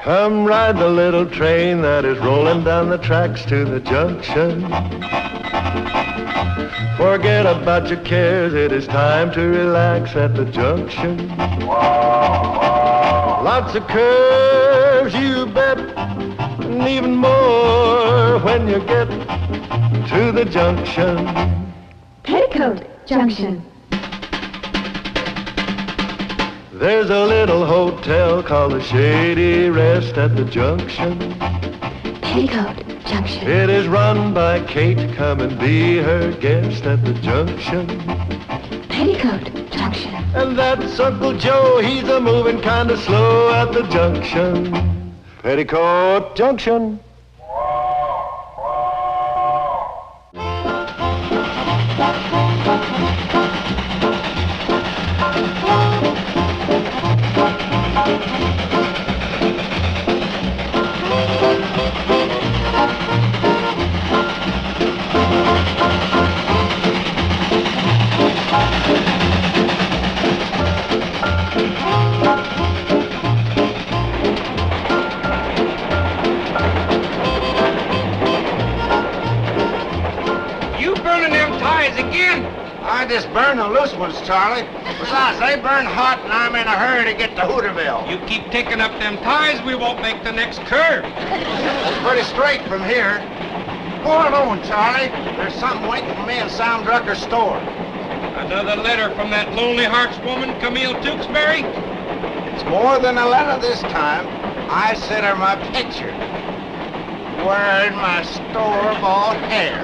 Come ride the little train that is rolling down the tracks to the junction. Forget about your cares, it is time to relax at the junction. Lots of curves, you bet, and even more when you get to the junction. Petticoat Junction. There's a little hotel called the Shady Rest at the junction. Petticoat Junction. It is run by Kate, come and be her guest at the junction. Petticoat Junction. And that's Uncle Joe, he's a moving kind of slow at the junction. Petticoat Junction. I just burn the loose ones, Charlie. Besides, they burn hot and I'm in a hurry to get to Hooterville. You keep taking up them ties, we won't make the next curve. It's pretty straight from here. Go alone, Charlie. There's something waiting for me in Sam Drucker's store. Another letter from that Lonely Hearts woman, Camille Tewksbury? It's more than a letter this time. I sent her my picture. Wearing my store-bought hair.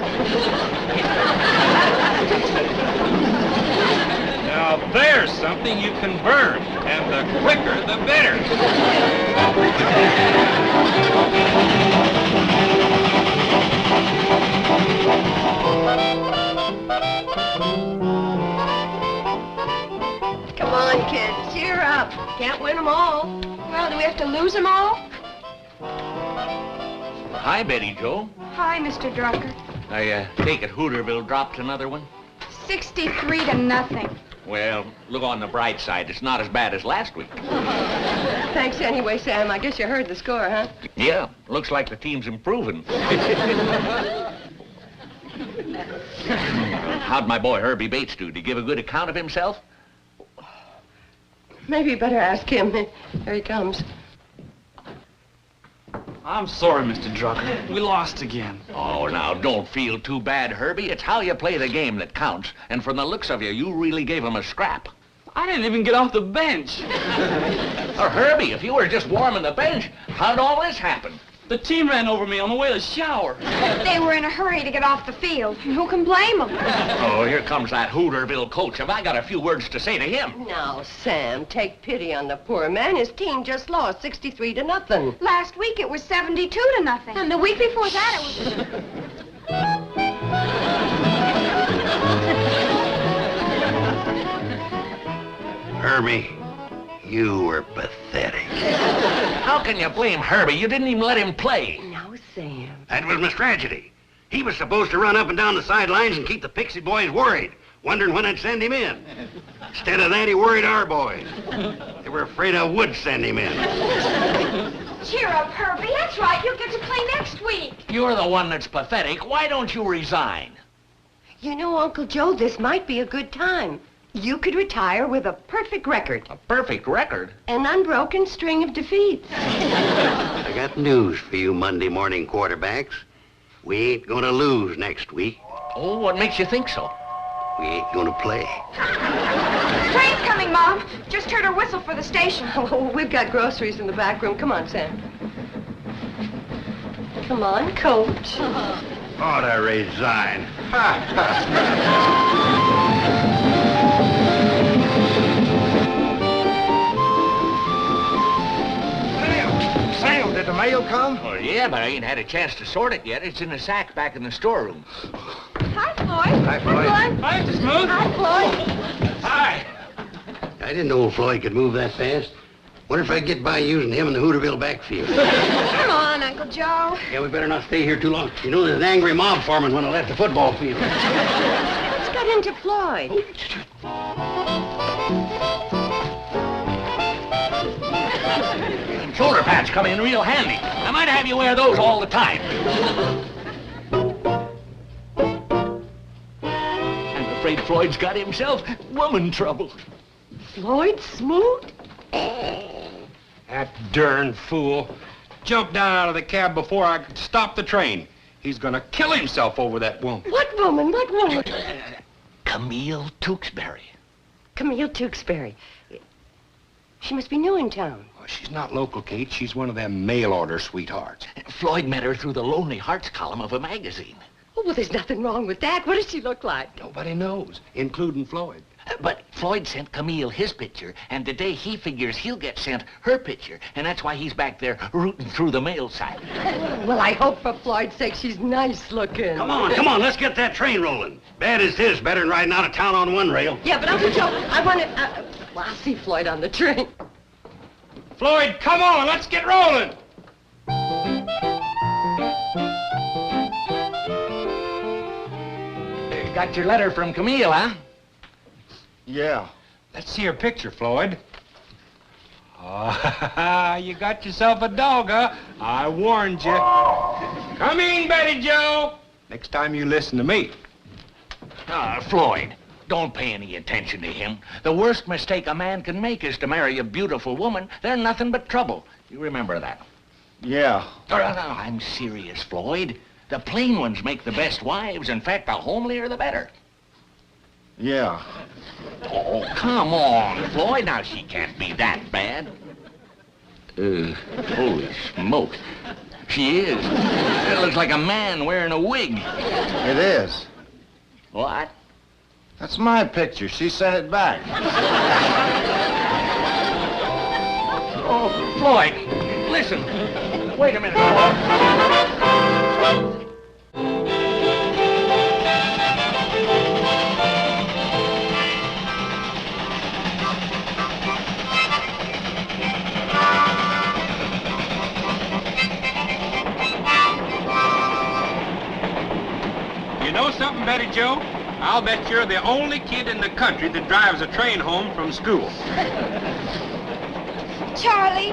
Now there's something you can burn, and the quicker the better. Come on, kids, cheer up. Can't win them all. Well, do we have to lose them all? Hi, Betty Jo. Hi, Mr. Drucker. I take it Hooterville dropped another one? 63-0. Well, look on the bright side. It's not as bad as last week. Thanks anyway, Sam. I guess you heard the score, huh? Yeah, looks like the team's improving. How'd my boy Herbie Bates do? Did he give a good account of himself? Maybe you better ask him. Here he comes. I'm sorry, Mr. Drucker. We lost again. Oh, now, don't feel too bad, Herbie. It's how you play the game that counts. And from the looks of you, you really gave him a scrap. I didn't even get off the bench. Herbie, if you were just warming the bench, how'd all this happen? The team ran over me on the way to the shower. They were in a hurry to get off the field. Who can blame them? Oh, here comes that Hooterville coach. Have I got a few words to say to him? Now, Sam, take pity on the poor man. His team just lost 63-0. Last week it was 72-0. And the week before that it was... Herbie, you were pathetic. How can you blame Herbie? You didn't even let him play. Now, Sam. That was my tragedy. He was supposed to run up and down the sidelines and keep the Pixie boys worried, wondering when I'd send him in. Instead of that, he worried our boys. They were afraid I would send him in. Cheer up, Herbie. That's right. You'll get to play next week. You're the one that's pathetic. Why don't you resign? You know, Uncle Joe, this might be a good time. You could retire with a perfect record. A perfect record? An unbroken string of defeats. I got news for you Monday morning quarterbacks. We ain't gonna lose next week. Oh, what makes you think so? We ain't gonna play. Train's coming, Mom. Just heard her whistle for the station. Oh, we've got groceries in the back room. Come on, Sam. Come on, Coach. Ought to resign. Sam, did the mail come? Oh, yeah, but I ain't had a chance to sort it yet. It's in a sack back in the storeroom. Hi, Floyd. Hi, Floyd. Hi, Mr. Smoot. Hi, Floyd. Hi. I didn't know Floyd could move that fast. Wonder if I get by using him in the Hooterville backfield. Come on, Uncle Joe. Yeah, we better not stay here too long. You know, there's an angry mob foreman when I left the football field. Let's get into Floyd. Shoulder pads come in real handy. I might have you wear those all the time. I'm afraid Floyd's got himself woman trouble. Floyd Smoot? That darn fool jumped down out of the cab before I could stop the train. He's gonna kill himself over that woman. What woman? What woman? Camille Tewksbury. Camille Tewksbury. She must be new in town. Oh, she's not local, Kate. She's one of them mail-order sweethearts. Floyd met her through the Lonely Hearts column of a magazine. Oh, well, there's nothing wrong with that. What does she look like? Nobody knows, including Floyd. But Floyd sent Camille his picture, and today he figures he'll get sent her picture, and that's why he's back there rooting through the mail sack. Well, I hope for Floyd's sake she's nice looking. Come on, let's get that train rolling. Bad as this, better than riding out of town on one rail. Yeah, but Uncle Joe, I want to... well, I'll see Floyd on the train. Floyd, come on, let's get rolling. Got your letter from Camille, huh? Yeah. Let's see her picture, Floyd. Oh, you got yourself a dog, huh? I warned you. Come in, Betty Joe. Next time you listen to me. Floyd, don't pay any attention to him. The worst mistake a man can make is to marry a beautiful woman. They're nothing but trouble. You remember that. Yeah. No, I'm serious, Floyd. The plain ones make the best wives. In fact, the homelier, the better. Yeah. Oh, come on, Floyd. Now, she can't be that bad. Holy smoke. She is. It looks like a man wearing a wig. It is. What? That's my picture. She sent it back. Oh, Floyd, listen. Wait a minute. You know something, Betty Joe? I'll bet you're the only kid in the country that drives a train home from school. Charlie,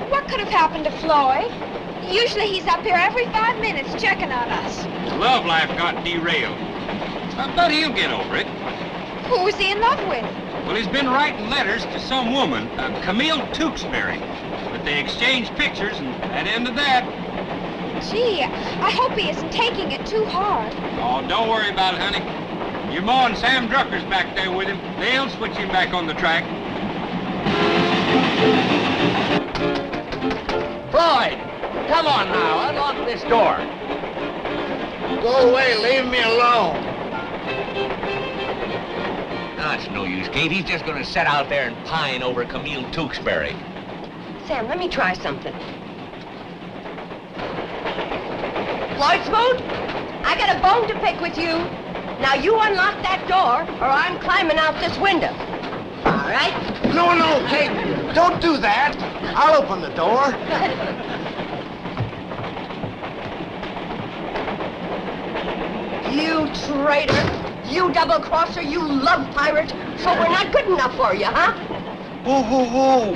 what could have happened to Floyd? Usually he's up here every 5 minutes checking on us. His love life got derailed. But he'll get over it. Who was he in love with? Well, he's been writing letters to some woman, Camille Tewksbury. But they exchanged pictures, and that ended that. Gee, I hope he isn't taking it too hard. Oh, don't worry about it, honey. Your ma and Sam Drucker's back there with him. They'll switch him back on the track. Floyd, come on now. Unlock this door. Go away, leave me alone. No, it's no use, Kate. He's just going to sit out there and pine over Camille Tewksbury. Sam, let me try something. Floyd Smoot, I got a bone to pick with you. Now you unlock that door, or I'm climbing out this window. All right? No, Kate, don't do that. I'll open the door. You traitor, you double-crosser, you love pirate. So we're not good enough for you, huh? Who?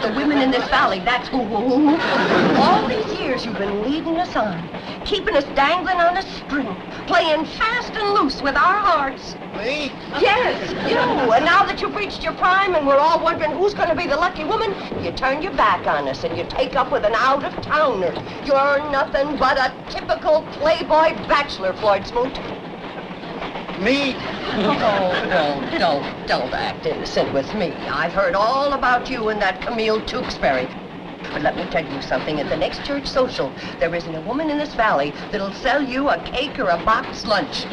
The women in this valley, that's who. All these years you've been leading us on, keeping us dangling on a string, playing fast and loose with our hearts. Me? Yes, you. And now that you've reached your prime and we're all wondering who's going to be the lucky woman, you turn your back on us and you take up with an out-of-towner. You're nothing but a typical playboy bachelor, Floyd Smoot. Me? Oh, don't act innocent with me. I've heard all about you and that Camille Tewksbury. But let me tell you something. At the next church social, there isn't a woman in this valley that'll sell you a cake or a box lunch.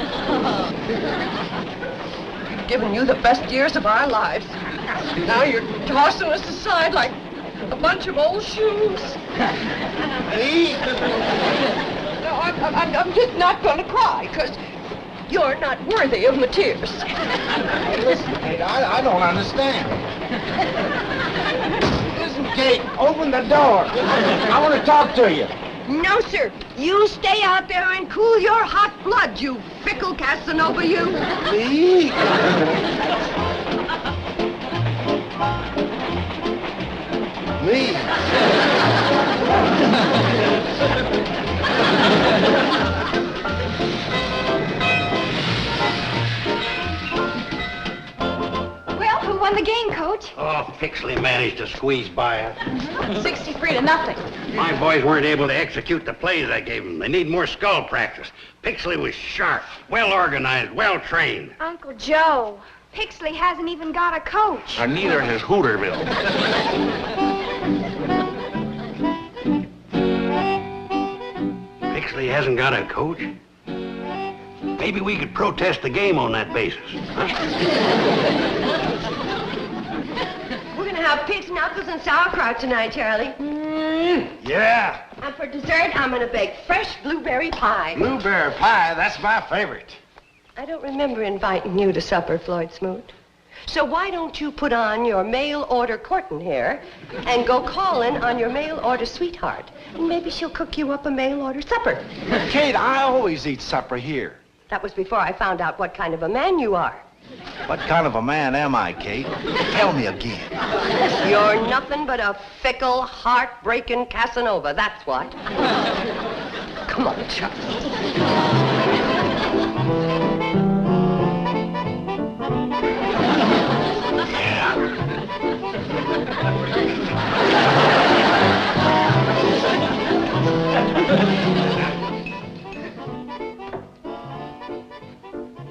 Giving you the best years of our lives. Now you're tossing us aside like a bunch of old shoes. Me? No, I'm just not going to cry, because you're not worthy of my tears. Listen, Kate, I don't understand. Listen, Kate, open the door. I want to talk to you. No, sir. You stay out there and cool your hot blood, you fickle Casanova, you. Me? Me? Well, who won the game, Coach? Oh, Pixley managed to squeeze by us. 63-0. My boys weren't able to execute the plays I gave them. They need more skull practice. Pixley was sharp, well organized, well trained. Uncle Joe, Pixley hasn't even got a coach. And neither has Hooterville. Pixley hasn't got a coach? Maybe we could protest the game on that basis. We're gonna have pig's knuckles and sauerkraut tonight, Charlie. Yeah. And for dessert, I'm gonna bake fresh blueberry pie. Blueberry pie, that's my favorite. I don't remember inviting you to supper, Floyd Smoot. So why don't you put on your mail-order courting hair and go calling on your mail-order sweetheart? And maybe she'll cook you up a mail-order supper. Kate, I always eat supper here. That was before I found out what kind of a man you are. What kind of a man am I, Kate? Tell me again. You're nothing but a fickle, heart-breaking Casanova, that's what. Come on, Charlie.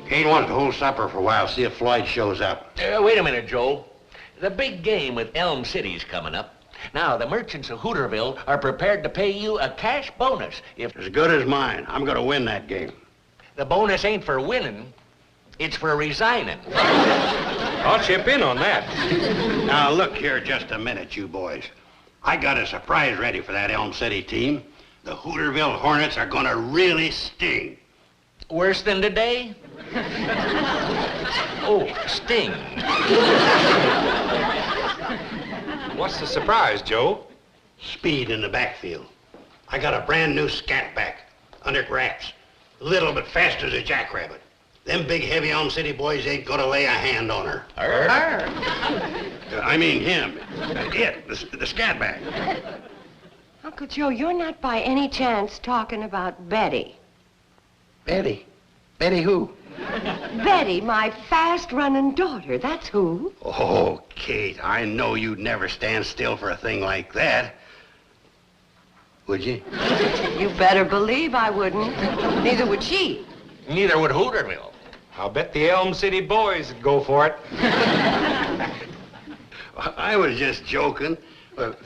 Kate wants to hold supper for a while, see if Floyd shows up. Wait a minute, Joe. The big game with Elm City's coming up. Now, the merchants of Hooterville are prepared to pay you a cash bonus if... As good as mine. I'm going to win that game. The bonus ain't for winning, it's for resigning. I'll chip in on that. Now, look here just a minute, you boys. I got a surprise ready for that Elm City team. The Hooterville Hornets are going to really sting. Worse than today? Oh, sting. What's the surprise, Joe? Speed in the backfield. I got a brand new scat back, under wraps. Little but fast as a jackrabbit. Them big, heavy Elm City boys ain't gonna lay a hand on her. I mean him. The scat back. Uncle Joe, you're not by any chance talking about Betty. Betty? Betty who? Betty, my fast-running daughter, that's who. Oh, Kate, I know you'd never stand still for a thing like that. Would you? You better believe I wouldn't. Neither would she. Neither would Hooterville. I'll bet the Elm City boys would go for it. I was just joking.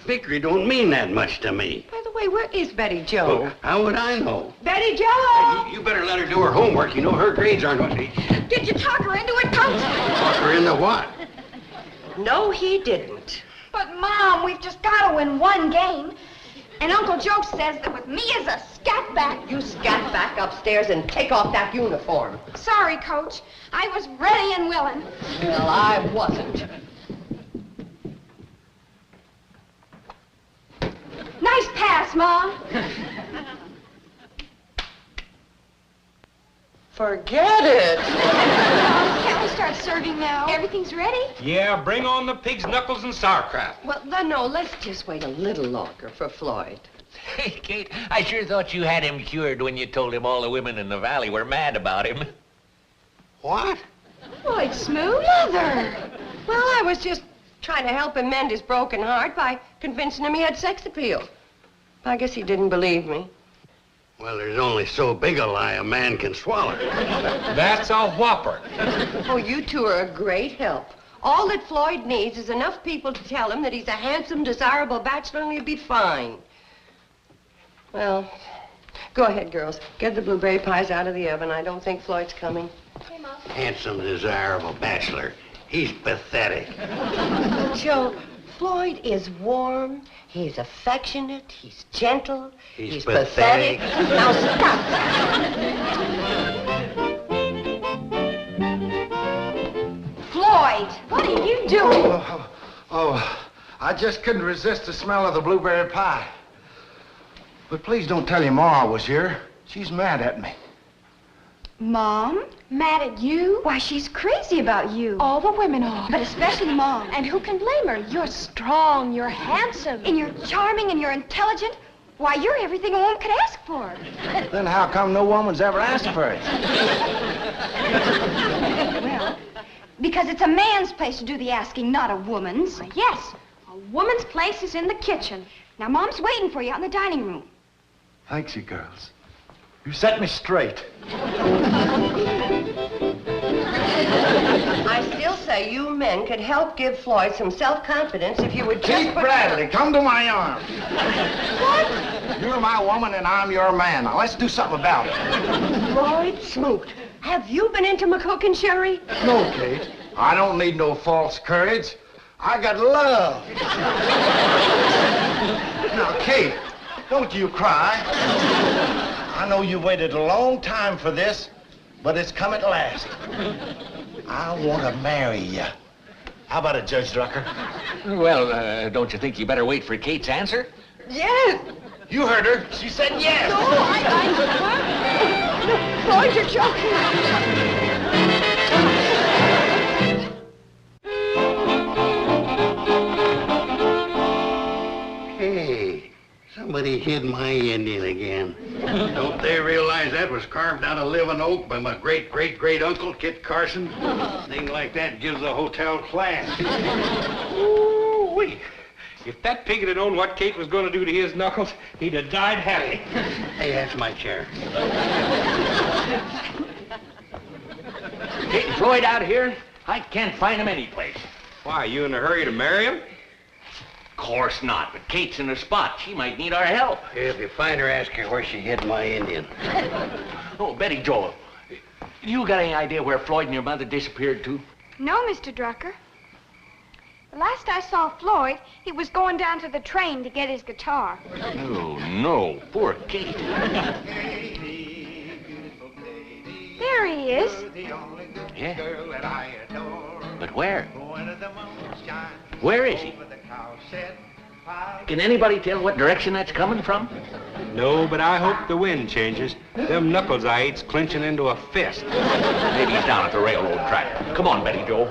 Victory don't mean that much to me. By the way, where is Betty Joe? Well, how would I know? Betty Joe! You better let her do her homework. You know her grades aren't what they... Did you talk her into it, Coach? Talk her into what? No, he didn't. But, Mom, we've just got to win one game. And Uncle Joe says that with me as a scat back... You scat back upstairs and take off that uniform. Sorry, Coach. I was ready and willing. Well, I wasn't. Nice pass, Mom. Forget it. Can't we start serving now? Everything's ready? Yeah, bring on the pig's knuckles and sauerkraut. Well, then, no, let's just wait a little longer for Floyd. Hey, Kate, I sure thought you had him cured when you told him all the women in the valley were mad about him. What? Floyd Smoot? Mother! Well, I was just trying to help him mend his broken heart by convincing him he had sex appeal. I guess he didn't believe me. Well, there's only so big a lie a man can swallow. That's a whopper. Oh, you two are a great help. All that Floyd needs is enough people to tell him that he's a handsome, desirable bachelor and he'll be fine. Well, go ahead, girls. Get the blueberry pies out of the oven. I don't think Floyd's coming. Okay, Mom. Handsome, desirable bachelor. He's pathetic. Joe, Floyd is warm, he's affectionate, he's gentle, He's pathetic. pathetic. Now stop that. Floyd, what are you doing? I just couldn't resist the smell of the blueberry pie. But please don't tell your Ma I was here. She's mad at me. Mom? Mad at you? Why, she's crazy about you. All the women are. But especially Mom. And who can blame her? You're strong, you're handsome. And you're charming and you're intelligent. Why, you're everything a woman could ask for. Then how come no woman's ever asked for it? Well, because it's a man's place to do the asking, not a woman's. Yes, a woman's place is in the kitchen. Now, Mom's waiting for you out in the dining room. Thanks, you girls. You set me straight. I still say you men could help give Floyd some self-confidence if you would just... Keith Bradley, come to my arms. What? You're my woman and I'm your man. Now, let's do something about it. Floyd Smoot, have you been into McCook and Sherry? No, Kate. I don't need no false courage. I got love. Now, Kate, don't you cry. I know you waited a long time for this, but it's come at last. I want to marry you. How about it, Judge Drucker? Well, don't you think you better wait for Kate's answer? Yes. You heard her. She said yes. No, Floyd, you're joking. Hey, somebody hid my Indian again. Don't they realize that was carved out of living oak by my great-great-great-uncle, Kit Carson? Thing like that gives the hotel class. Ooh-wee. If that pig had known what Kate was going to do to his knuckles, he'd have died happy. Hey, that's my chair. Kate and Floyd out here? I can't find them anyplace. Why, you in a hurry to marry him? Of course not, but Kate's in a spot. She might need our help. If you find her, ask her where she hid my Indian. Oh, Betty Joel, you got any idea where Floyd and your mother disappeared to? No, Mr. Drucker. The last I saw Floyd, he was going down to the train to get his guitar. Oh, no. Poor Kate. There he is. Yeah. But where? Where is he? Can anybody tell what direction that's coming from? No, but I hope the wind changes. Them knuckles I ate's clenching into a fist. Maybe he's down at the railroad track. Come on, Betty Joel.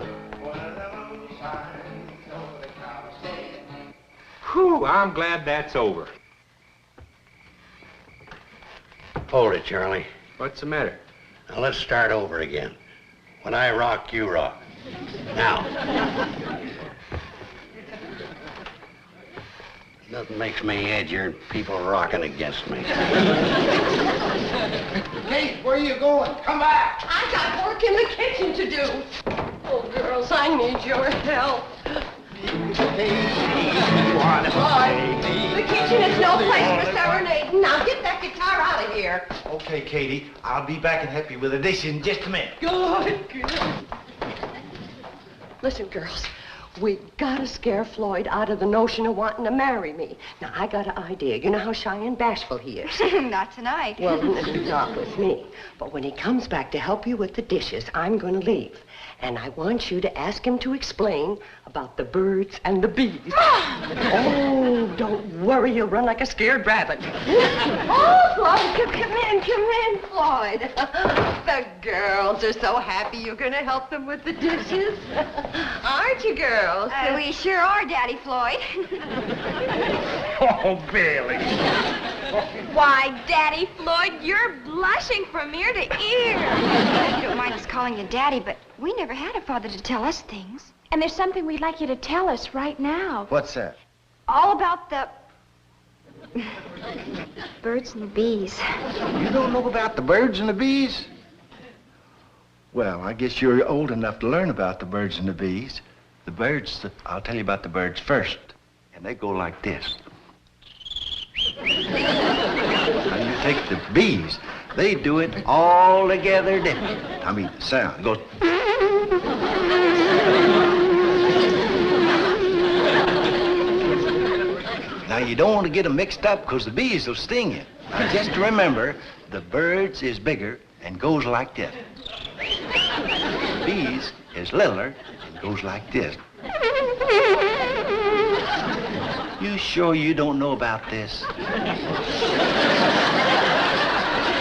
Whew, I'm glad that's over. Hold it, Charlie. What's the matter? Now, let's start over again. When I rock, you rock. Now. Nothing makes me edgier than people rocking against me. Kate, where are you going? Come back. I got work in the kitchen to do. Oh, girls, I need your help. The kitchen is no place for serenading. Now get that guitar out of here. Okay, Katie, I'll be back and help you with the dishes in just a minute. Good. Listen, girls, we gotta scare Floyd out of the notion of wanting to marry me. Now, I got an idea. You know how shy and bashful he is. Not tonight. Well, not with me. But when he comes back to help you with the dishes, I'm gonna leave. And I want you to ask him to explain about the birds and the bees. Oh, don't worry. He'll run like a scared rabbit. Oh, Floyd, come in, Floyd. The girls are so happy you're going to help them with the dishes. Aren't you, girls? We sure are, Daddy Floyd. Oh, Billy. Why, Daddy Floyd, you're blushing from ear to ear. I don't mind us calling you Daddy, but we never had a father to tell us things. And there's something we'd like you to tell us right now. What's that? All about the birds and the bees. You don't know about the birds and the bees? Well, I guess you're old enough to learn about the birds and the bees. The birds, I'll tell you about the birds first. And they go like this. Now, you take the bees, they do it all together different. I mean, the sound goes... Now, you don't want to get them mixed up because the bees will sting you. Now, just remember, the birds is bigger and goes like this. The bees is littler and goes like this. You sure you don't know about this?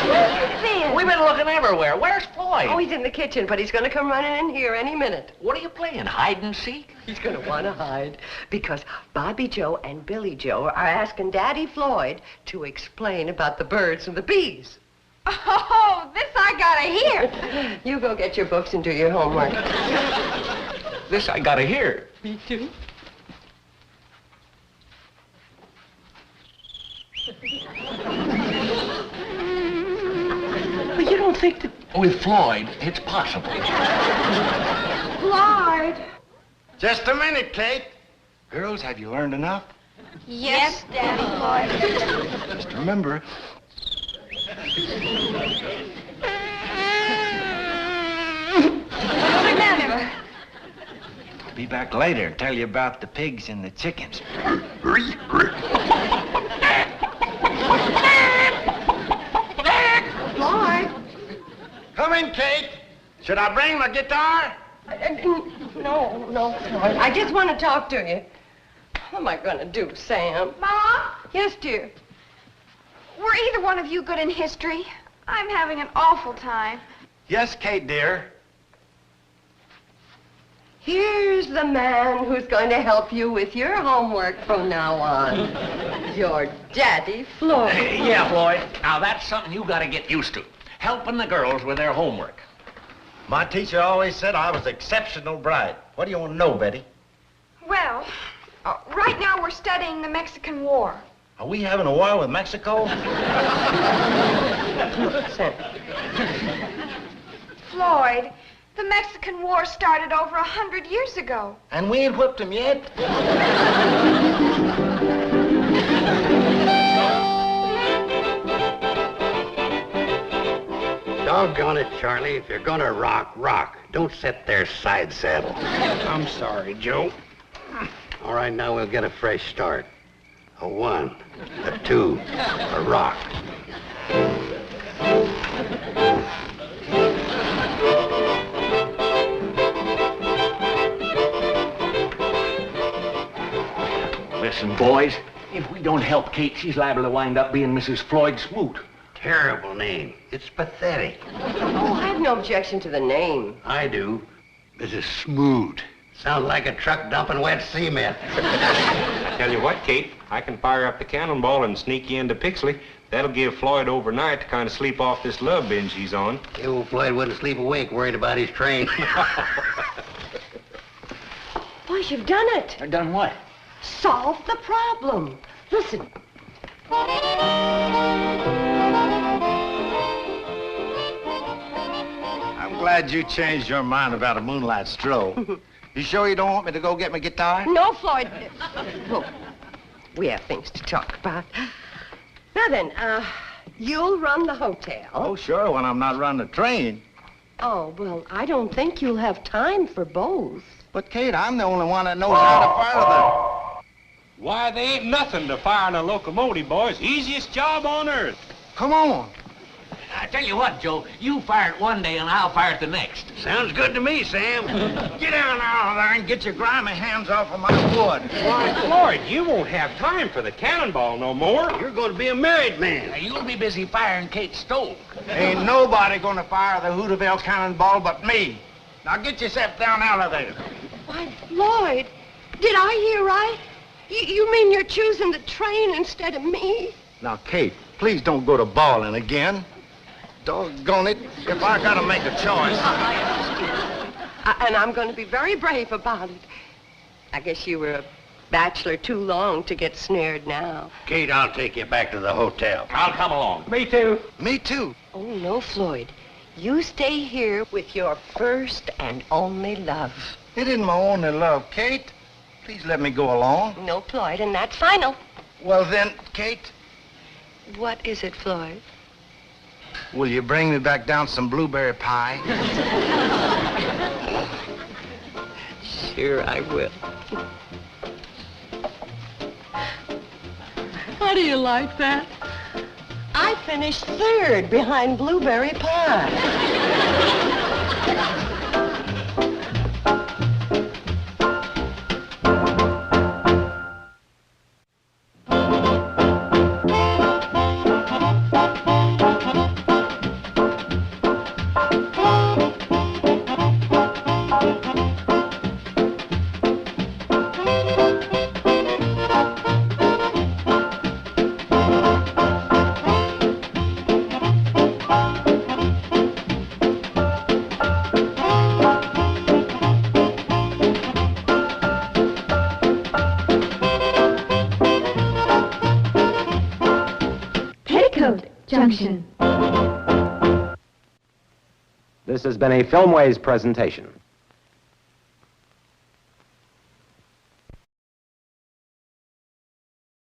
Where have you been? We've been looking everywhere. Where's Floyd? Oh, he's in the kitchen, but he's going to come running in here any minute. What are you playing, hide and seek? He's going to want to hide because Bobby Joe and Billy Joe are asking Daddy Floyd to explain about the birds and the bees. Oh, this I gotta hear. You go get your books and do your homework. This I gotta hear. Me too. But you don't think that... With Floyd, it's possible. Floyd. Just a minute, Kate. Girls, have you learned enough? Yes, Daddy Floyd. Just remember. Remember. I'll be back later and tell you about the pigs and the chickens. Floyd. Come in, Kate. Should I bring my guitar? No, Floyd. I just want to talk to you. What am I going to do, Sam? Mom? Yes, dear. Were either one of you good in history? I'm having an awful time. Yes, Kate, dear. Here's the man who's going to help you with your homework from now on. Your Daddy Floyd. Yeah, Floyd. Now, that's something you gotta get used to. Helping the girls with their homework. My teacher always said I was exceptional bright. What do you want to know, Betty? Well, right now we're studying the Mexican War. Are we having a war with Mexico? Sam. Floyd, the Mexican War started over 100 years ago. And we ain't whipped him yet? Doggone it, Charlie. If you're gonna rock, rock. Don't sit there side saddle. I'm sorry, Joe. All right, now we'll get a fresh start. A 1, a 2, a rock. Listen, boys, if we don't help Kate, she's liable to wind up being Mrs. Floyd Smoot. Terrible name. It's pathetic. Oh, I have no objection to the name. I do. Mrs. Smoot. Sounds like a truck dumping wet cement. I tell you what, Kate, I can fire up the cannonball and sneak you into Pixley. That'll give Floyd overnight to kind of sleep off this love binge he's on. The old Floyd wouldn't sleep awake worried about his train. Boy, you've done it. Done what? Solve the problem. Listen. I'm glad you changed your mind about a moonlight stroll. You sure you don't want me to go get my guitar? No, Floyd. Look, we have things to talk about. Now then, you'll run the hotel. Oh, sure, when I'm not running the train. Oh, well, I don't think you'll have time for both. But, Kate, I'm the only one that knows how to fire Why, they ain't nothing to firing a locomotive, boys. Easiest job on earth. Come on. I tell you what, Joe, you fire it one day and I'll fire it the next. Sounds good to me, Sam. Get down out of there and get your grimy hands off of my wood. Why, Floyd, you won't have time for the cannonball no more. You're going to be a married man. Now, you'll be busy firing Kate's stove. Ain't nobody gonna fire the Hooterville cannonball but me. Now get yourself down out of there. Why, Floyd, did I hear right? You mean you're choosing the train instead of me? Now, Kate, please don't go to bawling again. Doggone it, if I gotta make a choice. And I'm going to be very brave about it. I guess you were a bachelor too long to get snared now. Kate, I'll take you back to the hotel. I'll come along. Me too. Me too. Oh, no, Floyd. You stay here with your first and only love. It isn't my only love, Kate. Please let me go along. No, Floyd, and that's final. Well then, Kate, What is it, Floyd? will you bring me back down some blueberry pie? Sure, I will. How do you like that? I finished third behind blueberry pie. Junction. This has been a Filmways presentation.